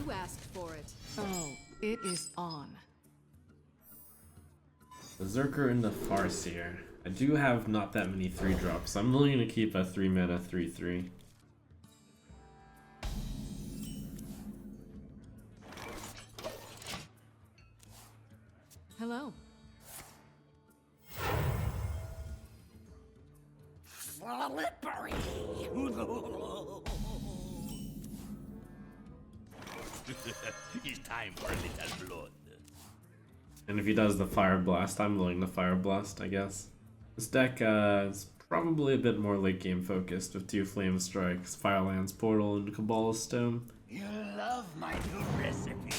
You asked for it. Oh, it is on. Berserker in the Farseer. I do have not that many 3-drops. I'm willing to keep a 3-mana 3/3. Hello. Slippery. It's time for a little blood. And if he does the Fire Blast, I'm willing to Fire Blast, I guess. This deck is probably a bit more late game focused with 2 Flame Strikes, Firelands Portal, and Cabala's Stone. You love my new recipe.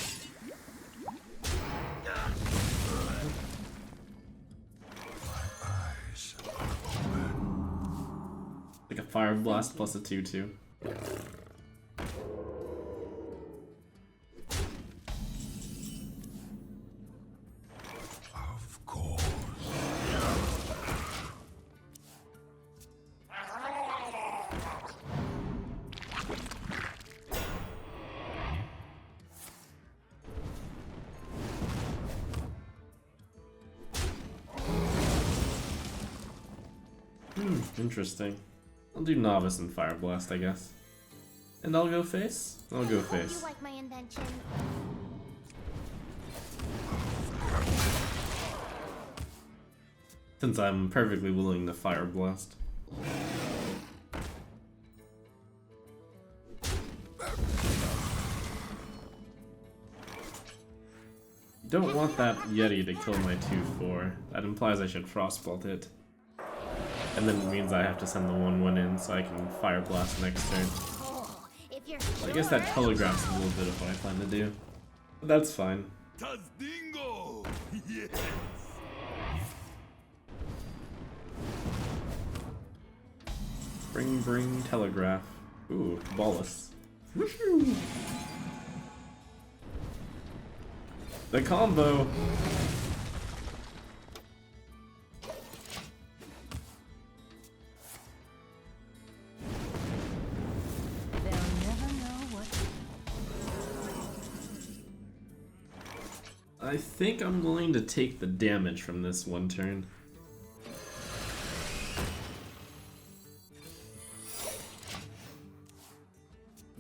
Like a Fire Blast plus a 2/2. Of course. Interesting. I'll do Novice and Fire Blast, I guess. And I'll go face? I'll go You face. like my invention? Since I'm perfectly willing to Fire Blast. Don't want that Yeti to kill my 2/4. That implies I should Frostbolt it. And then it means I have to send the 1/1 in so I can Fire Blast next turn. Oh, if you're I guess that sure. telegraphs a little bit of what I plan to do. But that's fine. Tazdingo! Yes! Bring, telegraph. Ooh, Ballus. The combo! They'll never know what. I think I'm going to take the damage from this one turn.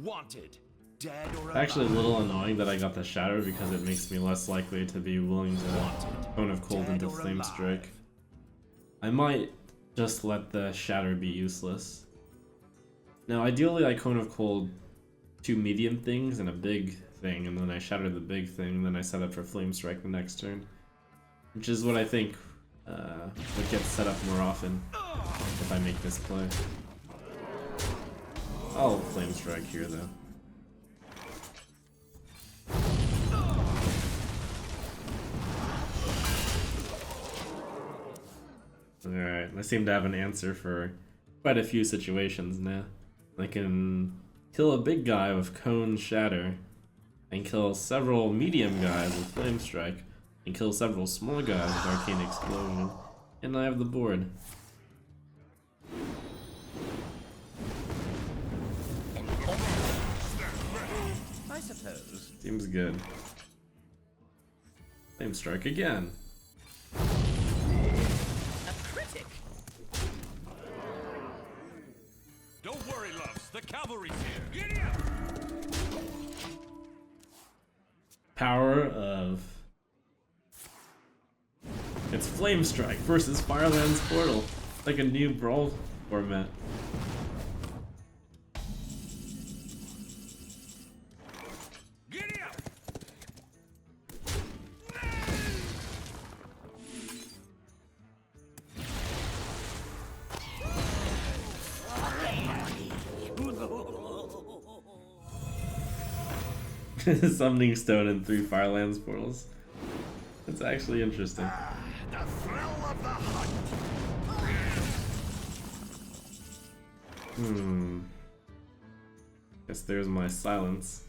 Wanted. Dead or alive. Actually, a little annoying that I got the Shadow because it makes me less likely to be willing to Cone of Cold into Flame Strike. I might just let the Shatter be useless. Now, ideally I Cone of Cold 2 medium things and a big thing, and then I Shatter the big thing, and then I set up for Flame Strike the next turn. Which is what I think would get set up more often if I make this play. I'll Flame Strike here though. Alright, I seem to have an answer for quite a few situations now. I can kill a big guy with Cone Shatter, and kill several medium guys with Flame Strike, and kill several small guys with Arcane Explosion, and I have the board. I suppose. Seems good. Flame Strike again. A critic. Don't worry, loves. The cavalry's here. Giddy up! Power of... It's Flame Strike versus Firelands Portal. Like a new Brawl format. Giddy up! Summoning Stone and 3 Firelands Portals. That's actually interesting. The thrill of the hunt. Guess there's my silence.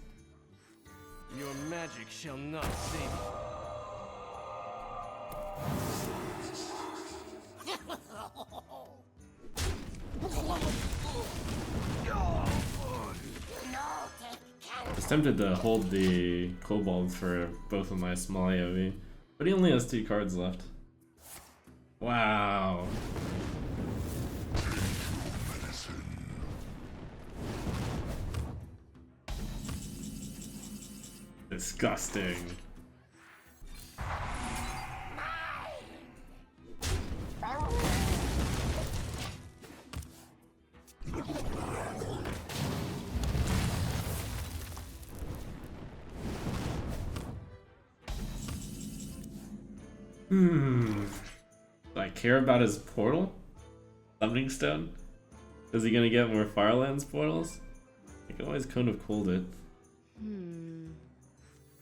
Your magic shall not save tempted to hold the Kobold for both of my small AoE, but he only has 2 cards left. Wow. Disgusting. Do I care about his portal? Summoning Stone? Is he gonna get more Firelands portals? I can always Cone of Cold it.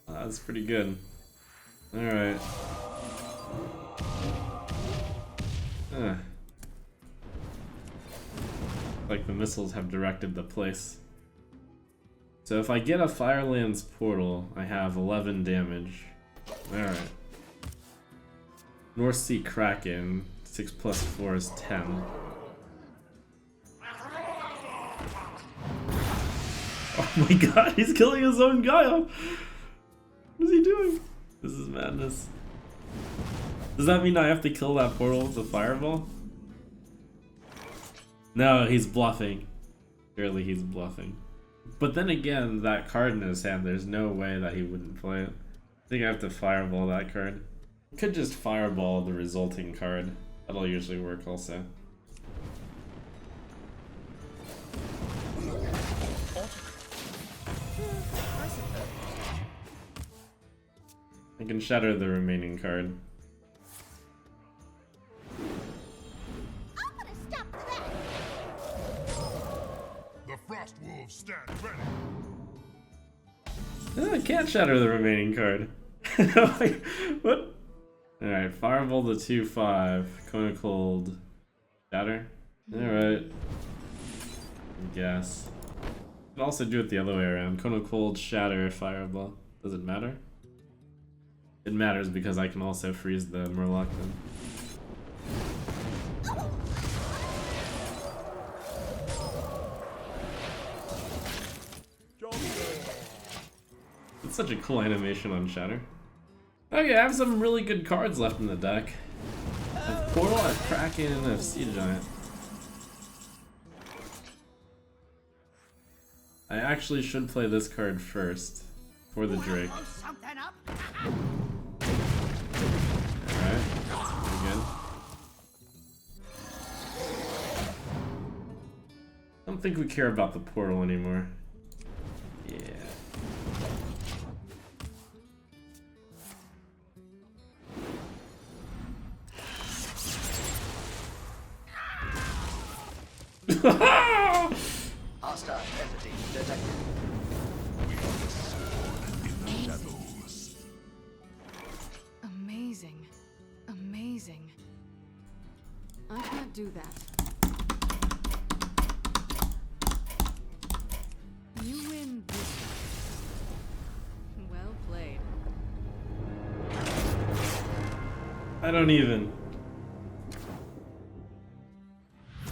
That's pretty good. Alright. Like the missiles have directed the place. So if I get a Firelands portal, I have 11 damage. Alright. North Sea Kraken, 6 plus 4 is 10. Oh my god, he's killing his own Gaia! What is he doing? This is madness. Does that mean I have to kill that portal with a fireball? No, he's bluffing. Surely he's bluffing. But then again, that card in his hand, there's no way that he wouldn't play it. I think I have to fireball that card. Could just fireball the resulting card. That'll usually work also. I can shatter the remaining card. I'm gonna stop that. The frost wolves stand ready. Oh, I can't shatter the remaining card. Like, what? Alright, fireball the 2/5. Cone of Cold. Shatter? Alright. I guess. You can also do it the other way around. Cone of Cold, shatter, fireball. Does it matter? It matters because I can also freeze the Murloc then. It's such a cool animation on Shatter. Okay, I have some really good cards left in the deck. I have Portal, I have Kraken, and I have Sea Giant. I actually should play this card first, for the Drake. Alright, pretty good. I don't think we care about the portal anymore. Yeah. Hostile entity detected. Amazing. Amazing. I can't do that. You win this one. Well played. I don't even.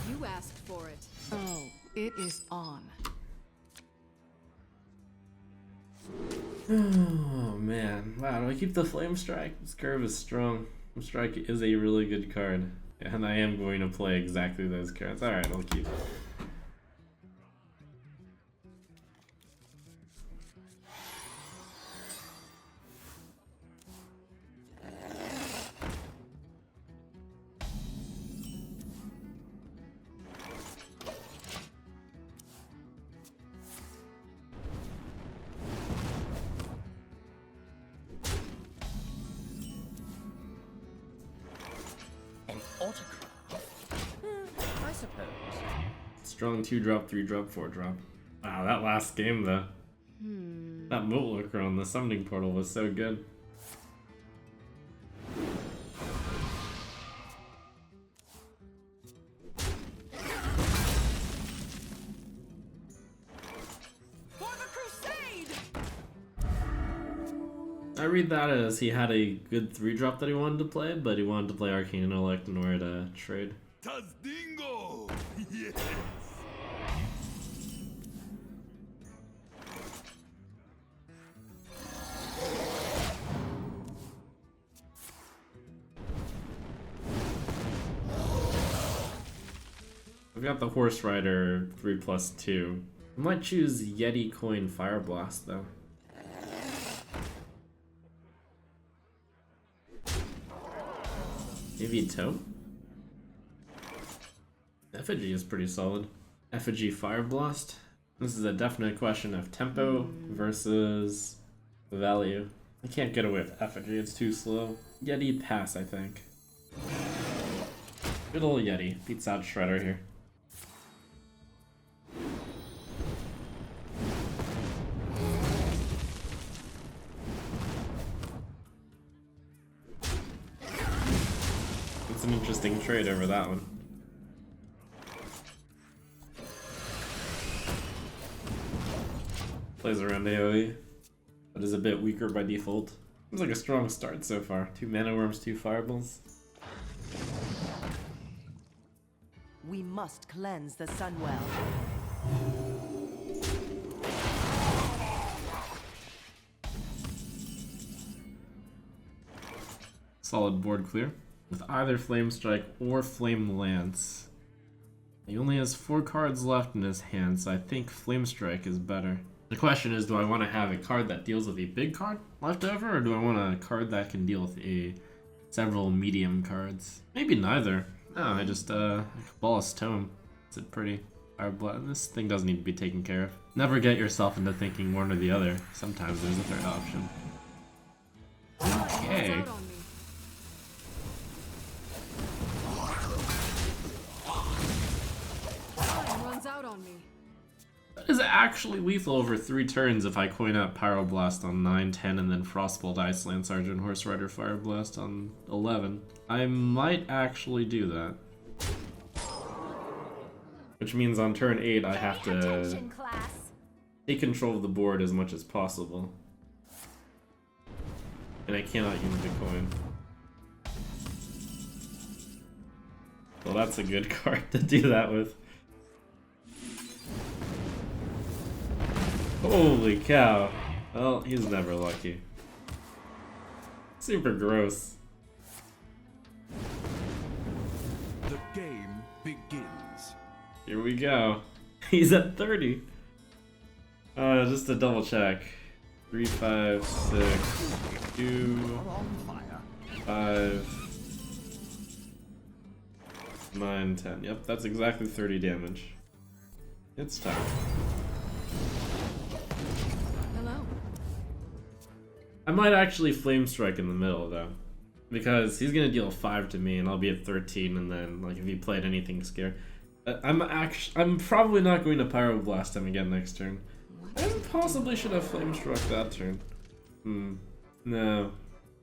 You asked for it. Oh, it is on. Oh man, wow, do I keep the Flame Strike? This curve is strong. Flame Strike is a really good card. And I am going to play exactly those cards. Alright, I'll keep it. An autograph? I suppose. Strong 2-drop, 3-drop, 4-drop. Wow, that last game though. That Moat Lurker on the Summoning Portal was so good. For the crusade! I read that as he had a good 3-drop that he wanted to play, but he wanted to play Arcane Intellect in order to trade. Tazdingo! Yes! I've got the Horse Rider 3+2. I might choose Yeti Coin Fire Blast though. Maybe Tome? Effigy is pretty solid. Effigy Fire Blast. This is a definite question of tempo versus value. I can't get away with Effigy, it's too slow. Yeti pass, I think. Good old Yeti. Beats out Shredder here. It's an interesting trade over that one. Plays around AoE, but is a bit weaker by default. Seems like a strong start so far. 2 mana worms, 2 fireballs. We must cleanse the Sunwell. Solid board clear. With either Flame Strike or Flame Lance. He only has 4 cards left in his hand, so I think Flame Strike is better. The question is, do I want to have a card that deals with a big card left over, or do I want a card that can deal with several medium cards? Maybe neither. No, I just, Caballus Tome. It's a pretty fireblood. This thing doesn't need to be taken care of. Never get yourself into thinking one or the other. Sometimes there's a third option. Okay. That is actually lethal over 3 turns if I coin out Pyroblast on 9, 10, and then Frostbolt, Ice Lance, Sergeant, Horse Rider, Fireblast on 11. I might actually do that. Which means on turn 8 I have to take control of the board as much as possible. And I cannot use the coin. Well, that's a good card to do that with. Holy cow. Well, he's never lucky. Super gross. The game begins. Here we go. He's at 30. Just to double check. 3, 5, 6, 2, 5, 9, 10. Yep, that's exactly 30 damage. It's time. I might actually Flame Strike in the middle though, because he's gonna deal 5 to me and I'll be at 13, and then like if he played anything scary, I'm probably not going to Pyroblast him again next turn. I possibly should have Flame Struck that turn. No.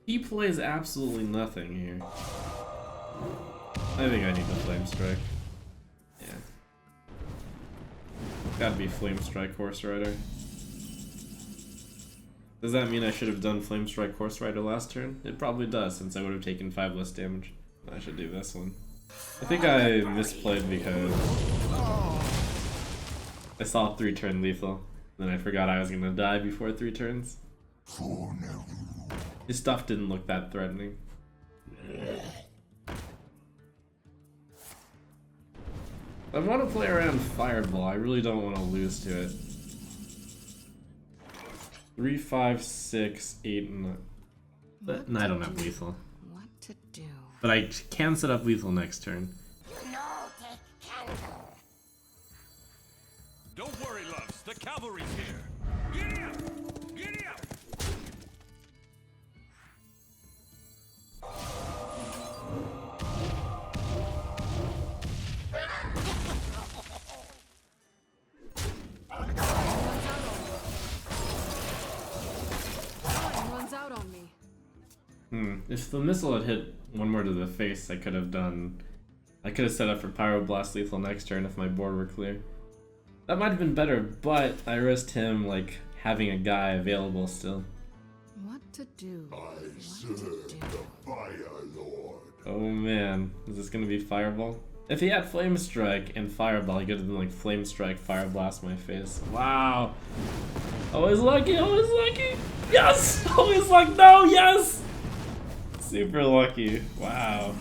He plays absolutely nothing here. I think I need to Flame Strike. Yeah. Gotta be Flame Strike Horse Rider. Does that mean I should have done Flame Strike Horse Rider last turn? It probably does, since I would have taken 5 less damage. I should do this one. I think I misplayed because I saw 3 turn lethal. Then I forgot I was gonna die before 3 turns. His stuff didn't look that threatening. I want to play around Fireball. I really don't want to lose to it. 3, 5, 6, 8, and 9. But no, I don't have lethal. What to do? But I can set up lethal next turn. Don't worry, loves. The cavalry's here. Giddy up! Giddy up! If the missile had hit one more to the face, I could have set up for Pyroblast lethal next turn if my board were clear. That might have been better, but I risked him like having a guy available still. What to do? I serve the Fire Lord. Oh man, is this gonna be Fireball? If he had Flame Strike and Fireball, he could have been like Flame Strike, Fireblast my face. Wow. Always lucky, always lucky. Yes! Always luck, no, yes! Super lucky. Wow.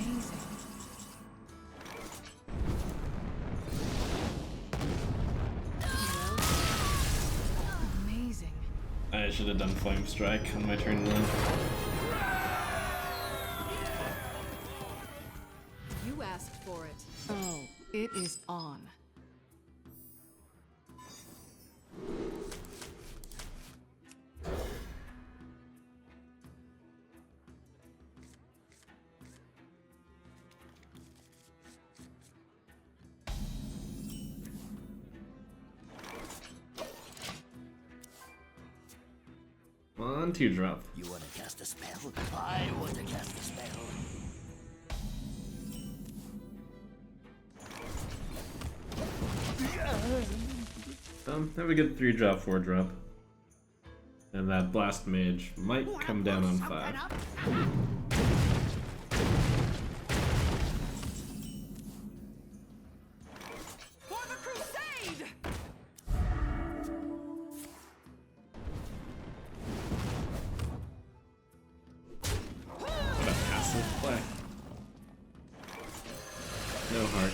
I should have done Flame Strike on my turn 1. You asked for it. Oh, it is on. On 2-drop. You want to cast a spell? I want to cast a spell. Have a good 3-drop, 4-drop. And that Blast Mage might come down on 5. For the crusade! What a passive play. No heart.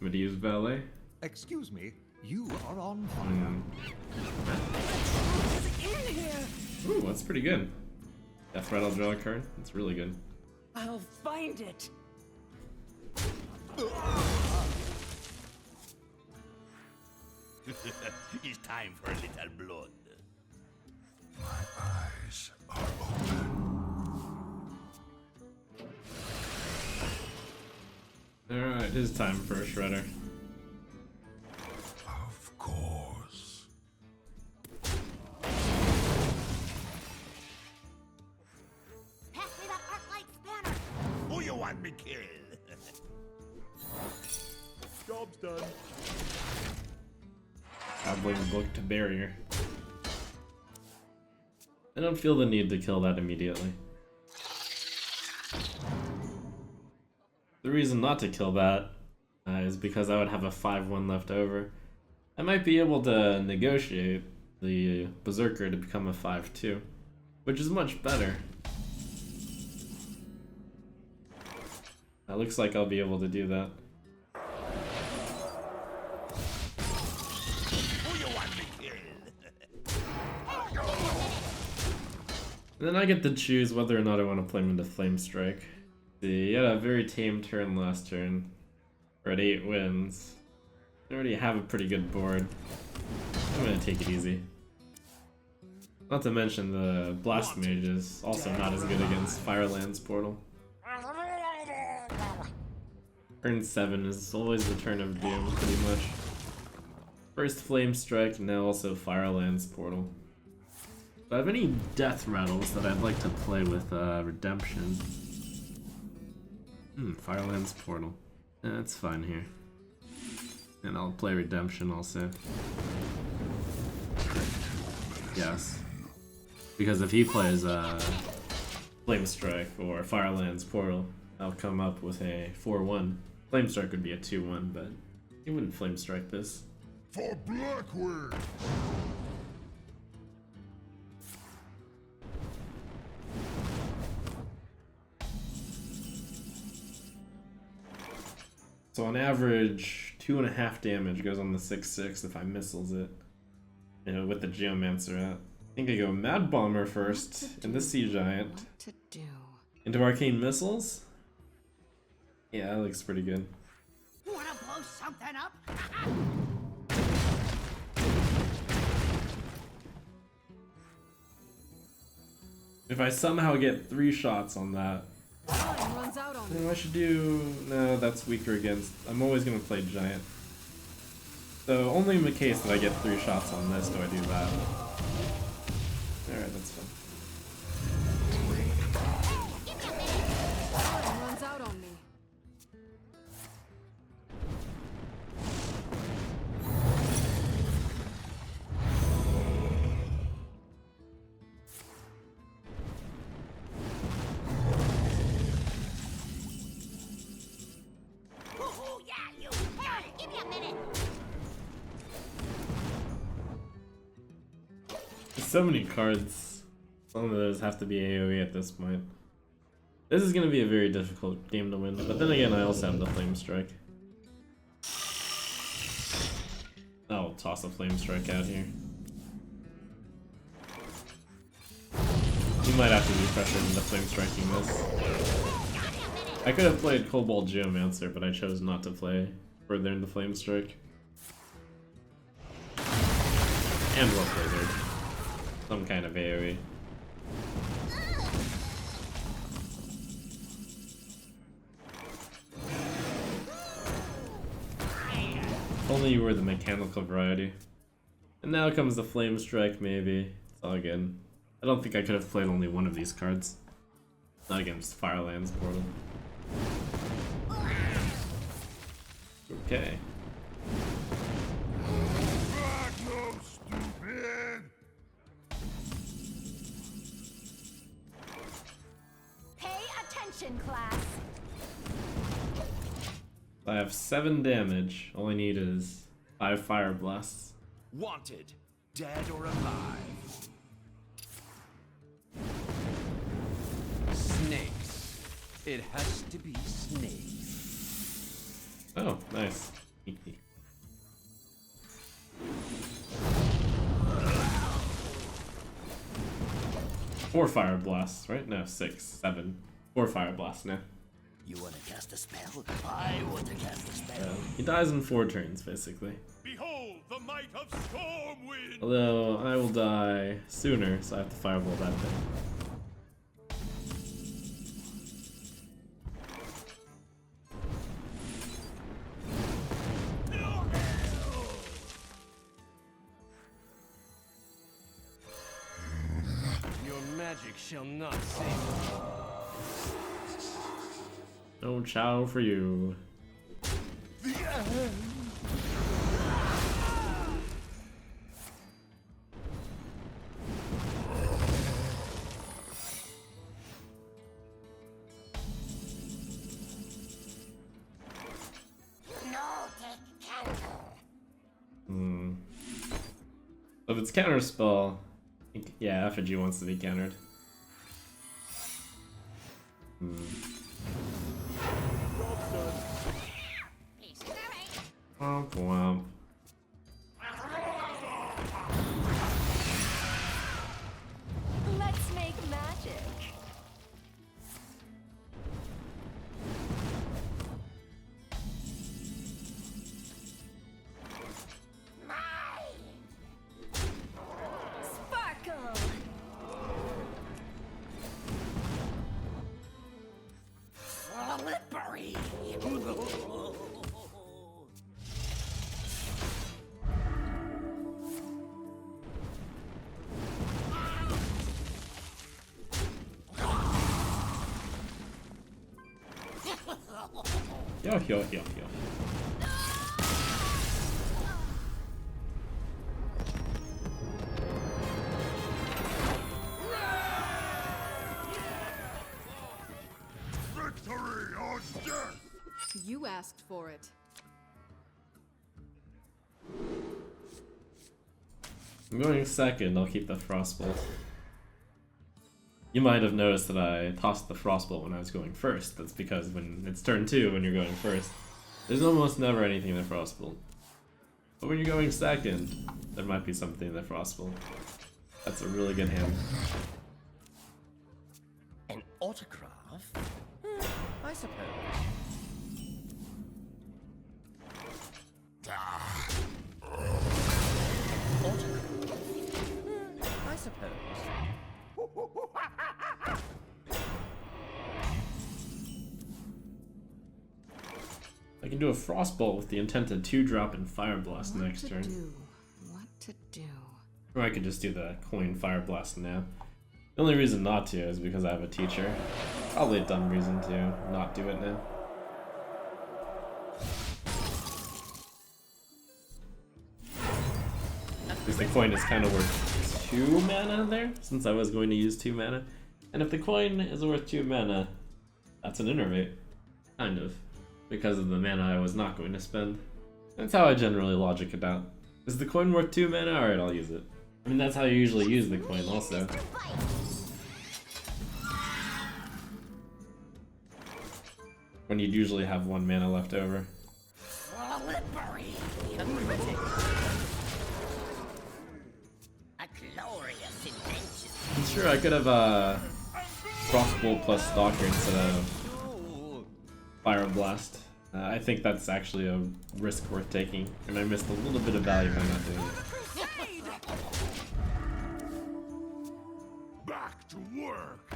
I'm gonna use Valet. Excuse me, you are on fire. Ooh, that's pretty good. Death Rattle, draw a card. That's really good. I'll find it. It's time for a little blood. My eyes are open. Alright, it is time for a Shredder. Of course. Pass me that arc light spanner. Who you want me kill? Job's done. Goblin Book to Barrier. I don't feel the need to kill that immediately. The reason not to kill that is because I would have a 5-1 left over. I might be able to negotiate the Berserker to become a 5-2, which is much better. It looks like I'll be able to do that. Who you want me kill? And then I get to choose whether or not I want to play him into Flame Strike. See, he had a very tame turn last turn. We're at 8 wins. I already have a pretty good board. I'm gonna take it easy. Not to mention the Blast Mage is also not as good against Fireland's Portal. Turn 7 is always the turn of doom, pretty much. First Flame Strike, now also Fireland's Portal. Do I have any Death Rattles that I'd like to play with Redemption? Fireland's Portal. Yeah, that's fine here. And I'll play Redemption also. Yes. Because if he plays Flame Strike or Fireland's Portal, I'll come up with a 4-1. Flame Strike would be a 2-1, but he wouldn't Flame Strike this. For Blackwing! So on average, 2.5 damage goes on the 6/6 if I missiles it. You know, with the Geomancer out. I think I go Mad Bomber first, into Sea Giant, What to do? into Arcane Missiles. Yeah, that looks pretty good. Wanna blow something up? If I somehow get 3 shots on that, Time runs out on me. then I should do... No, that's weaker against... I'm always going to play Giant. So only in the case that I get 3 shots on this do I do that. Alright, that's fine. Time runs out on me. Ooh, yeah, you. Hey, give me a minute. There's so many cards. Some of those have to be AoE at this point. This is going to be a very difficult game to win, but then again I also have the Flame Strike. I'll toss a flame strike out here. You might have to be pressured into flame striking this. I could have played Cobalt Geomancer, but I chose not to play further into flame strike. And Rough Wizard. Some kind of AoE. If only you were the mechanical variety. And now comes the flame strike, maybe. It's all good. I don't think I could have played only one of these cards. Not against Firelands Portal. Okay. Magnum, stupid! Pay attention, class. I have 7 damage. All I need is 5 Fire Blasts. Wanted, dead or alive. Snakes. It has to be snakes. Oh, nice. 4 Fire Blasts, right? No, 6, 7. 4 Fire Blasts now. You wanna cast a spell? I want to cast a spell. He dies in 4 turns, basically. Behold the might of Stormwind. Although, I will die sooner, so I have to fireball that thing. Your magic shall not save you. No chow for you. So if it's counter spell, yeah, Effigy wants to be countered. Womp womp. Let's make magic. Sparkle. Slippery. Yo, yo, yo, yo. Victory or death! You asked for it. I'm going second, I'll keep the Frostbolt. You might have noticed that I tossed the Frostbolt when I was going first. That's because when it's turn 2 when you're going first, there's almost never anything in the Frostbolt. But when you're going second, there might be something in the Frostbolt. That's a really good hand. An autograph? I suppose. I suppose. I can do a Frostbolt with the intent to 2-drop and Fire Blast What next to turn. do? What to do? Or I could just do the coin Fire Blast now. The only reason not to is because I have a teacher. Probably a dumb reason to not do it now. Because the coin is kind of worth 2 mana there, since I was going to use 2 mana. And if the coin is worth 2 mana, that's an innervate. Kind of. Because of the mana I was not going to spend. That's how I generally logic it out. Is the coin worth 2 mana? Alright, I'll use it. I mean, that's how you usually use the coin also. When you'd usually have 1 mana left over. Slippery. glorious invention. I'm sure I could have crossbow plus stalker instead of fire blast. I think that's actually a risk worth taking, and I missed a little bit of value by not doing it. Back to work.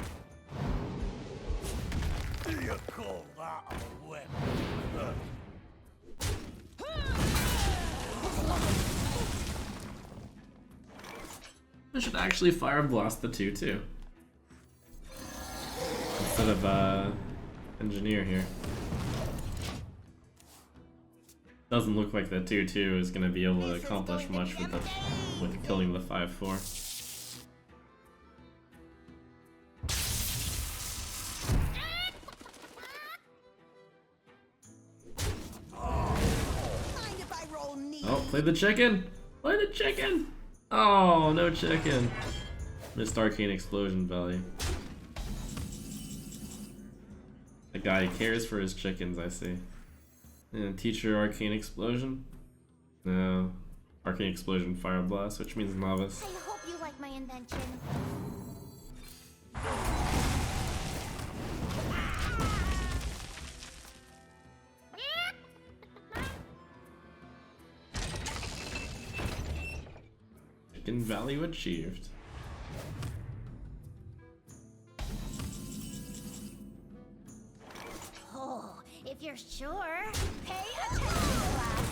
You call that a weapon? I should actually fire blast the 2-2 instead of engineer here. Doesn't look like the 2-2 is gonna be able to accomplish much with killing the 5-4. Mind if I roll knee? Oh, play the chicken! Play the chicken! Oh, no chicken. Missed arcane explosion value. The guy cares for his chickens, I see. And teacher arcane explosion? No. Arcane explosion fire blast, which means novice. I hope you like my invention. Chicken value achieved. Oh, if you're sure, pay attention, class.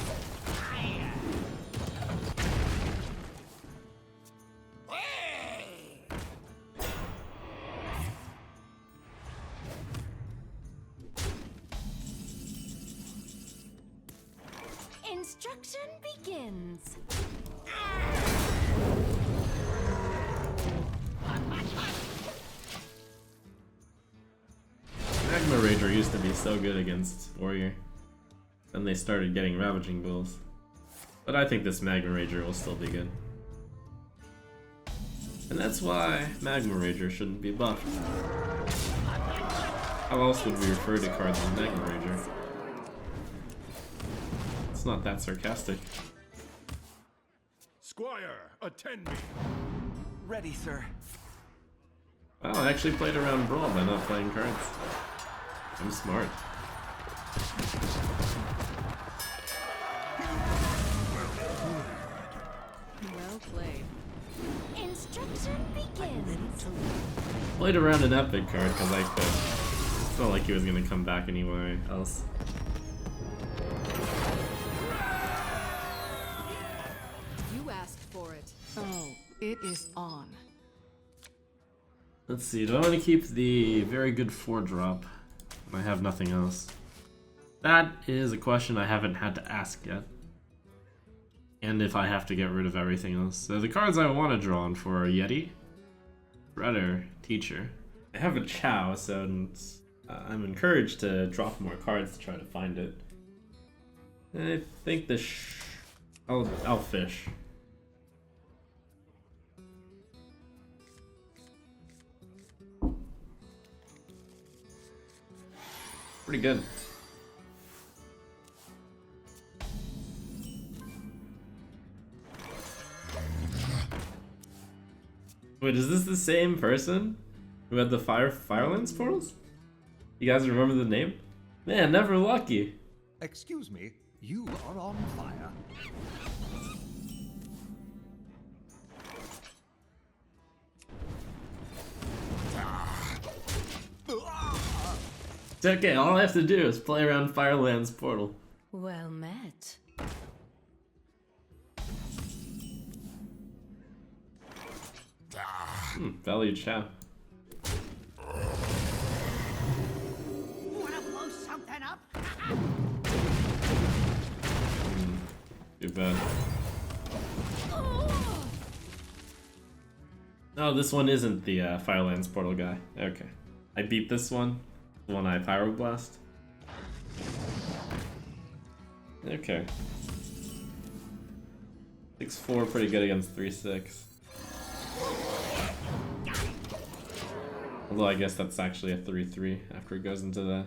Instruction begins. Magma Rager used to be so good against Warrior. Then they started getting Ravaging Bulls. But I think this Magma Rager will still be good. And that's why Magma Rager shouldn't be buffed. How else would we refer to cards as Magma Rager? It's not that sarcastic. Squire, attend me. Ready, sir. Wow, I actually played around Brawl by not playing cards. I'm smart. Well played. Instruction begins. Played around an epic card because I could. It's not like he was gonna come back anywhere else. You asked for it. Oh, it is on. Let's see, do I want to keep the very good 4-drop? I have nothing else. That is a question I haven't had to ask yet. And if I have to get rid of everything else. So the cards I want to draw on for are Yeti, Redder, Teacher. I have a Chow, so I'm encouraged to drop more cards to try to find it. And I think the I'll fish. Pretty good. Wait, is this the same person who had the Firelands portals? You guys remember the name? Man, never lucky. Excuse me, you are on fire. It's okay, all I have to do is play around Firelands portal. Well met. Valued Chow. Wanna blow something up? Too bad. No, this one isn't the Firelands portal guy. Okay. I beat this one. The one I Pyroblast. Okay. 6-4, pretty good against 3-6. Although I guess that's actually a 3-3 after it goes into the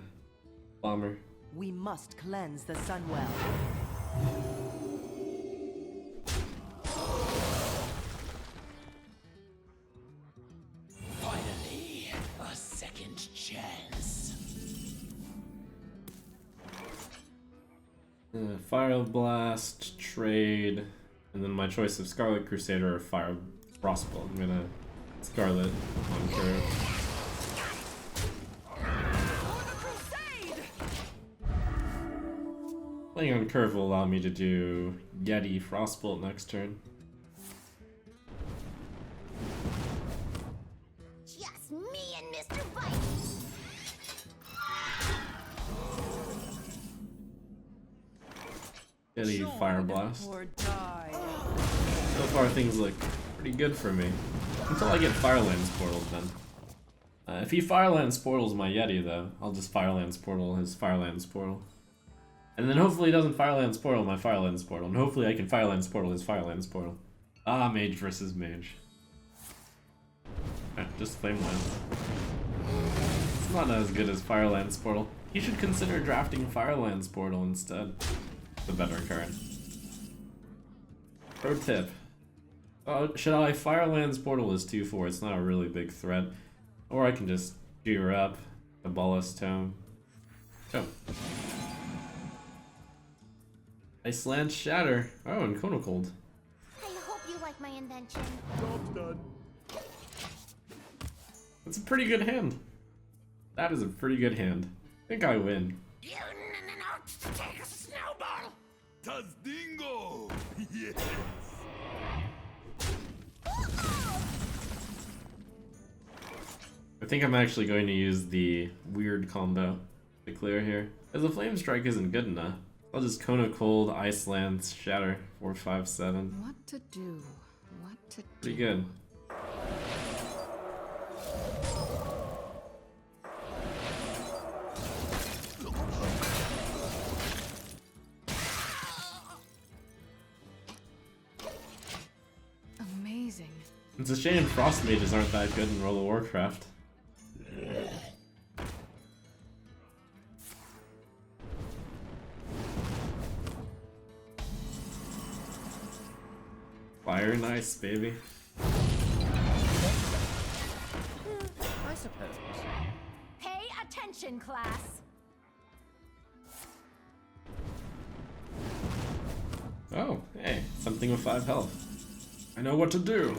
bomber. We must cleanse the Sunwell. Fire Blast, trade, and then my choice of Scarlet Crusader or Fire Frostbolt. I'm gonna Scarlet on curve. Playing on curve will allow me to do Yeti Frostbolt next turn. Just me and Mr. Bite. Yeti Fire Blast. Or die. So far things look pretty good for me. Until I get Firelands Portal then. If he Firelands Portals my Yeti though, I'll just Firelands Portal his Firelands Portal. And then hopefully he doesn't Firelands Portal my Firelands Portal, and hopefully I can Firelands Portal his Firelands Portal. Ah, Mage versus Mage. Just Flamelands. It's not as good as Firelands Portal. You should consider drafting Firelands Portal instead. The better card. Pro tip. Should I Firelands Portal is 2/4, it's not a really big threat. Or I can just gear up the Ballast Tome. Tome. Iceland Shatter. Oh, and Kona Cold. I hope you like my invention. Job's done. That's a pretty good hand. That is a pretty good hand. I think I win. You take a snowball. Does dingo? Yes. I think I'm actually going to use the weird combo to clear here. As the Flame Strike isn't good enough. I'll just Kona Cold, Iceland, Shatter, 4, 5, 7. What to do? What to do? Pretty good. Amazing. It's a shame Frost Mages aren't that good in World of Warcraft. Fire and ice, baby. I suppose. Pay attention, class. Oh, hey, something with 5 health. I know what to do.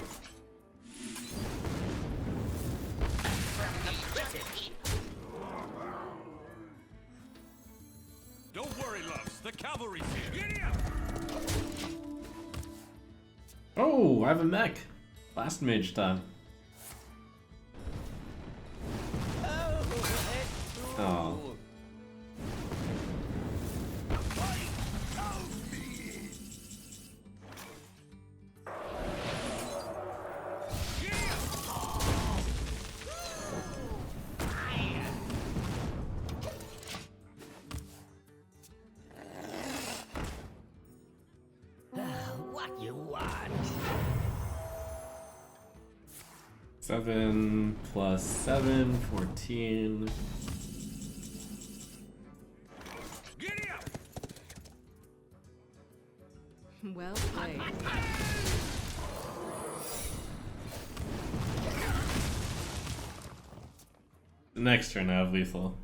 Don't worry, loves. The cavalry's here. Giddy up! Oh, I have a mech. Last mage time. Oh. What you want? 7 plus 7, 14. Giddy up! Well played. The next turn I have lethal.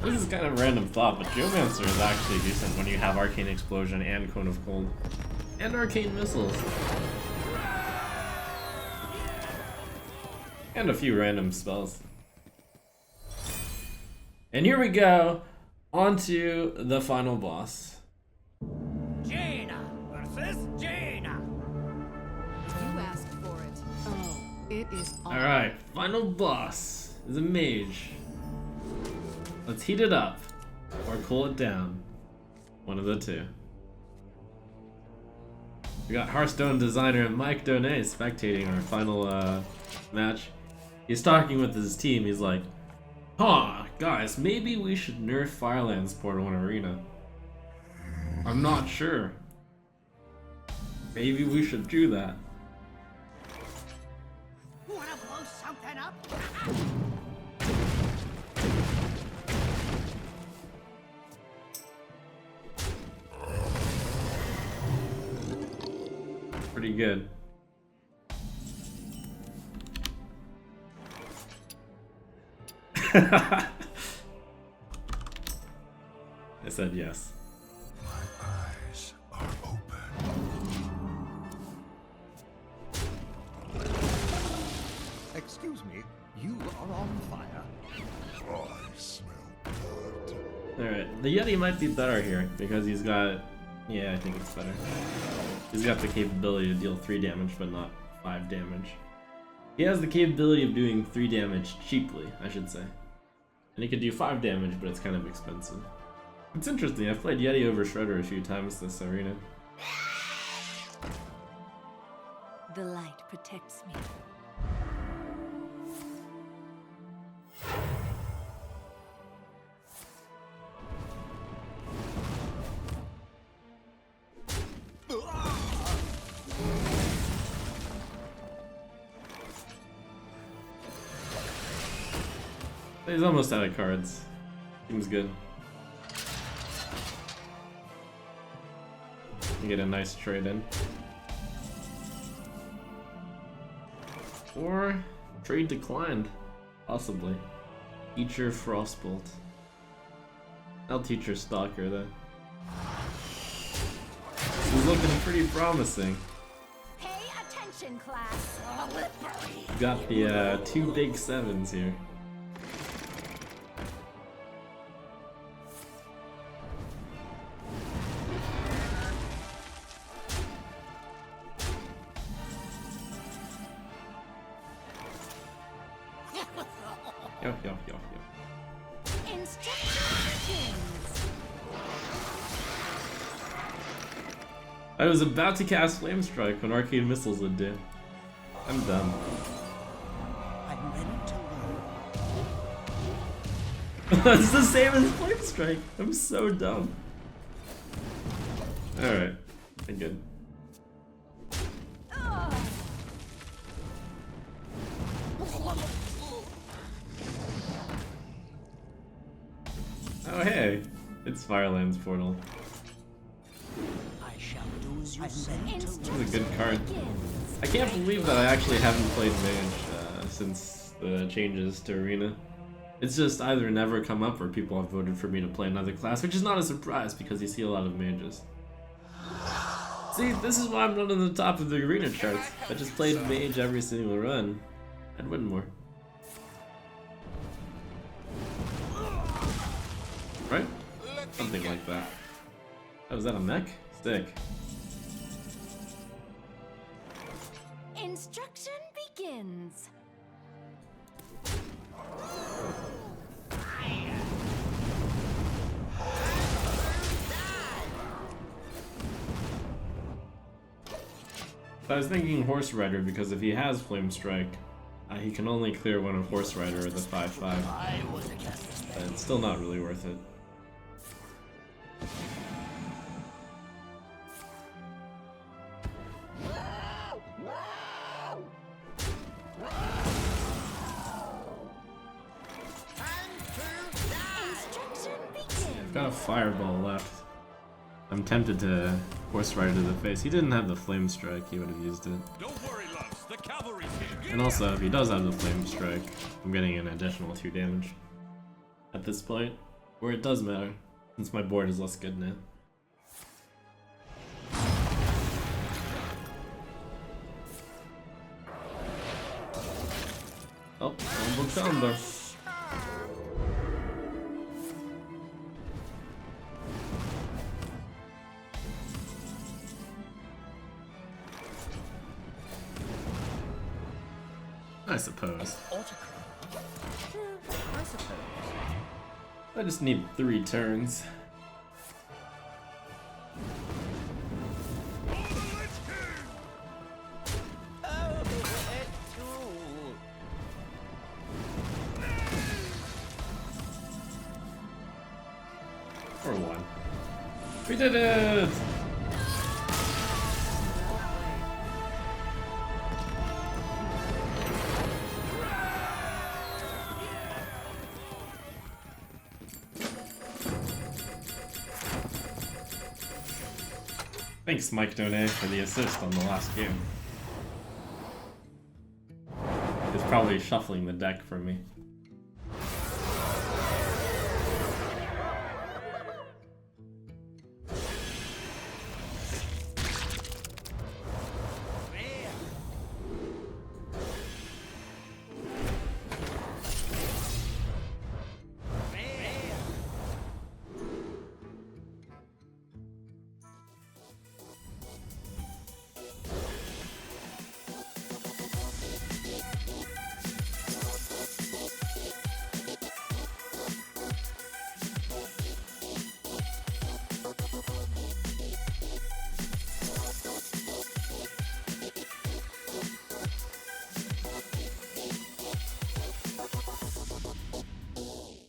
This is kind of a random thought, but Geomancer is actually decent when you have Arcane Explosion and Cone of Cold. And Arcane Missiles. And a few random spells. And here we go, onto the final boss. Jaina versus Jaina. You asked for it. Oh, it is on. Alright, final boss is a mage. Let's heat it up, or cool it down. One of the two. We got Hearthstone designer Mike Donay spectating our final match. He's talking with his team, he's like, huh, guys, maybe we should nerf Firelands Portal in Arena. I'm not sure. Maybe we should do that. Wanna blow something up? pretty good. I said yes. My eyes are open. Excuse me, you are on fire. I smell blood. Alright, the Yeti might be better here because he's got. Yeah, I think it's better. He's got the capability to deal 3 damage, but not 5 damage. He has the capability of doing 3 damage cheaply, I should say. And he could do 5 damage, but it's kind of expensive. It's interesting, I've played Yeti over Shredder a few times this arena. The light protects me. He's almost out of cards. Seems good. You get a nice trade in. Or trade declined. Possibly. Teacher Frostbolt. I'll Teacher Stalker though. This is looking pretty promising. Pay attention, class. Got the 2 big 7s here. Yo. I was about to cast Flame Strike when Arcade Missiles would do. I'm done. I'm ready to learn. That's the same as Flame Strike. I'm so dumb. Alright. I'm good. Oh hey, it's Fireland's Portal. I shall do as you say. This is a good card. I can't believe that I actually haven't played Mage since the changes to Arena. It's just either never come up or people have voted for me to play another class, which is not a surprise because you see a lot of Mages. See, this is why I'm not on the top of the Arena charts. If I just played Mage every single run, I'd win more. Right? Something like that. Oh, is that a mech? Stick. Instruction begins. I was thinking Horse Rider because if he has Flame Strike, he can only clear one of Horse Rider or the 5/5. I was a cast the spell. But it's still not really worth it. I've got a Fireball left. I'm tempted to Horse Rider to the face. He didn't have the Flame Strike, he would have used it. Don't worry, loves. The cavalry's here. And also, if he does have the Flame Strike, I'm getting an additional 2 damage. At this point, where it does matter, since my board is less good now. Oh, combo combo. I suppose. I just need 3 turns. Or 1. We did it! Thanks, Mike Donet, for the assist on the last game. He's probably shuffling the deck for me.